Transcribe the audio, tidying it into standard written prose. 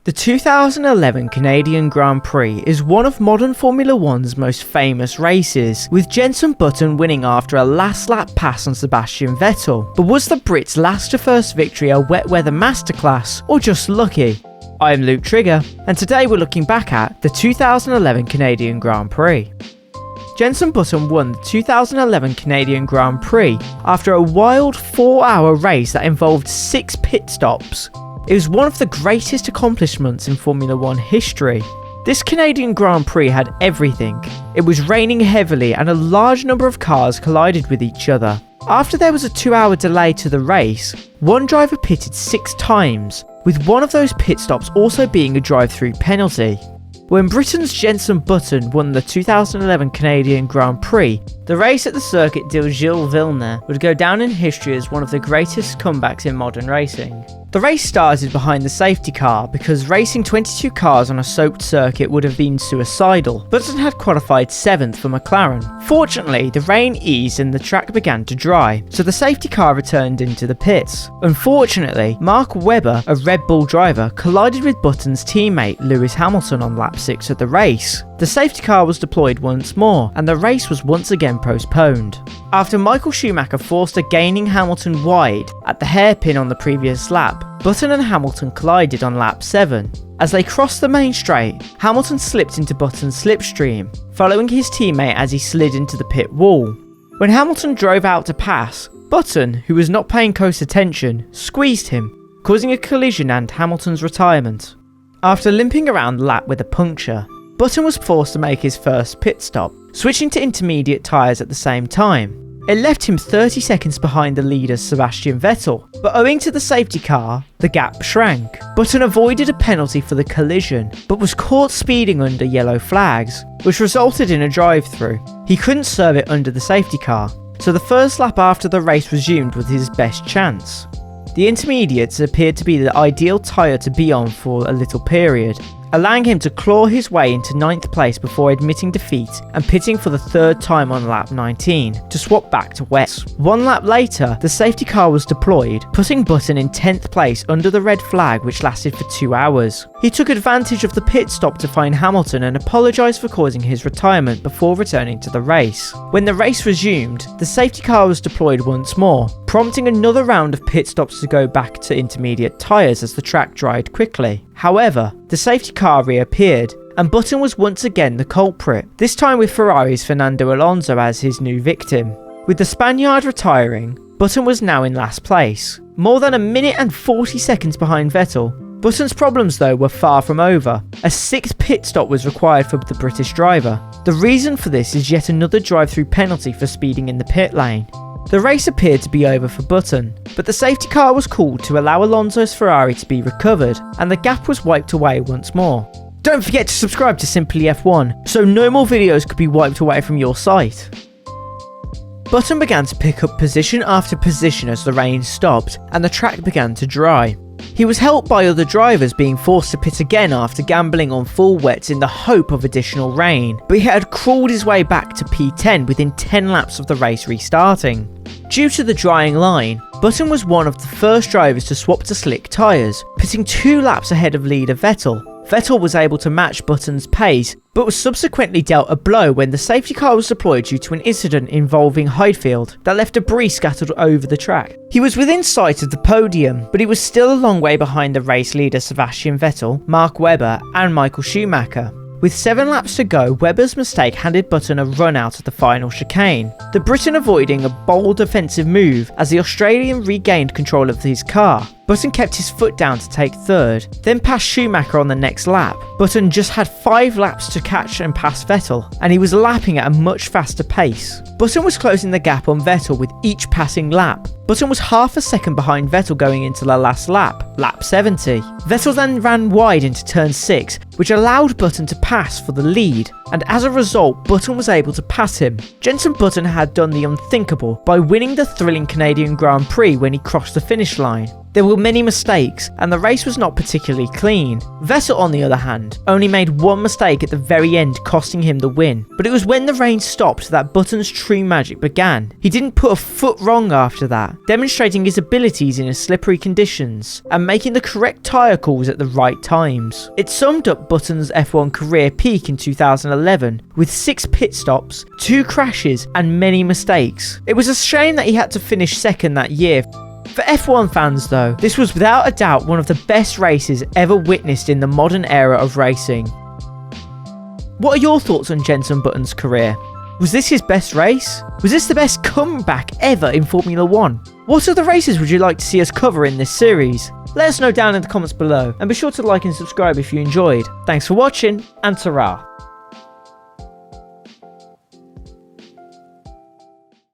The 2011 Canadian Grand Prix is one of modern Formula One's most famous races, with Jenson Button winning after a last lap pass on Sebastian Vettel. But was the Brit's last to first victory a wet weather masterclass, or just lucky? I am Luke Trigger, and today we're looking back at the 2011 Canadian Grand Prix. Jenson Button won the 2011 Canadian Grand Prix after a wild 4-hour race that involved 6 pit stops. It was one of the greatest accomplishments in Formula One history. This Canadian Grand Prix had everything. It was raining heavily and a large number of cars collided with each other. After there was a 2-hour delay to the race, one driver pitted 6 times, with one of those pit stops also being a drive-through penalty. When Britain's Jenson Button won the 2011 Canadian Grand Prix, the race at the Circuit de Gilles Villeneuve would go down in history as one of the greatest comebacks in modern racing. The race started behind the safety car because racing 22 cars on a soaked circuit would have been suicidal. Button had qualified 7th for McLaren. Fortunately, the rain eased and the track began to dry, so the safety car returned into the pits. Unfortunately, Mark Webber, a Red Bull driver, collided with Button's teammate Lewis Hamilton on lap 6 of the race. The safety car was deployed once more, and the race was once again postponed. After Michael Schumacher forced a gaining Hamilton wide at the hairpin on the previous lap, Button and Hamilton collided on lap 7. As they crossed the main straight, Hamilton slipped into Button's slipstream, following his teammate as he slid into the pit wall. When Hamilton drove out to pass, Button, who was not paying close attention, squeezed him, causing a collision and Hamilton's retirement. After limping around the lap with a puncture, Button was forced to make his first pit stop, switching to intermediate tyres at the same time. It left him 30 seconds behind the leader Sebastian Vettel, but owing to the safety car, the gap shrank. Button avoided a penalty for the collision, but was caught speeding under yellow flags, which resulted in a drive-through. He couldn't serve it under the safety car, so the first lap after the race resumed was his best chance. The intermediates appeared to be the ideal tyre to be on for a little period, allowing him to claw his way into 9th place before admitting defeat and pitting for the 3rd time on lap 19 to swap back to wets. 1 lap later, the safety car was deployed, putting Button in 10th place under the red flag, which lasted for 2 hours. He took advantage of the pit stop to find Hamilton and apologised for causing his retirement before returning to the race. When the race resumed, the safety car was deployed once more, prompting another round of pit stops to go back to intermediate tyres as the track dried quickly. However, the safety car reappeared, and Button was once again the culprit, this time with Ferrari's Fernando Alonso as his new victim. With the Spaniard retiring, Button was now in last place, more than 1 minute and 40 seconds behind Vettel. Button's problems though were far from over. A 6th pit stop was required for the British driver. The reason for this is yet another drive-through penalty for speeding in the pit lane. The race appeared to be over for Button, but the safety car was called to allow Alonso's Ferrari to be recovered, and the gap was wiped away once more. Don't forget to subscribe to Simply F1, so no more videos could be wiped away from your sight. Button began to pick up position after position as the rain stopped, and the track began to dry. He was helped by other drivers being forced to pit again after gambling on full wets in the hope of additional rain, but he had crawled his way back to P10 within 10 laps of the race restarting. Due to the drying line, Button was one of the first drivers to swap to slick tyres, pitting 2 laps ahead of leader Vettel. Vettel was able to match Button's pace, but was subsequently dealt a blow when the safety car was deployed due to an incident involving Highfield that left debris scattered over the track. He was within sight of the podium, but he was still a long way behind the race leader Sebastian Vettel, Mark Webber and Michael Schumacher. With 7 laps to go, Webber's mistake handed Button a run out of the final chicane, the Briton avoiding a bold offensive move as the Australian regained control of his car. Button kept his foot down to take 3rd, then passed Schumacher on the next lap. Button just had 5 laps to catch and pass Vettel, and he was lapping at a much faster pace. Button was closing the gap on Vettel with each passing lap. Button was half a second behind Vettel going into the last lap, lap 70. Vettel then ran wide into turn 6, which allowed Button to pass for the lead, and as a result, Button was able to pass him. Jenson Button had done the unthinkable by winning the thrilling Canadian Grand Prix when he crossed the finish line. There were many mistakes, and the race was not particularly clean. Vettel, on the other hand, only made one mistake at the very end, costing him the win. But it was when the rain stopped that Button's true magic began. He didn't put a foot wrong after that, demonstrating his abilities in slippery conditions, and making the correct tyre calls at the right times. It summed up Button's F1 career peak in 2011, with 6 pit stops, 2 crashes, and many mistakes. It was a shame that he had to finish second that year. For F1 fans though, this was without a doubt one of the best races ever witnessed in the modern era of racing. What are your thoughts on Jenson Button's career? Was this his best race? Was this the best comeback ever in Formula 1? What other races would you like to see us cover in this series? Let us know down in the comments below, and be sure to like and subscribe if you enjoyed. Thanks for watching, and ta-ra!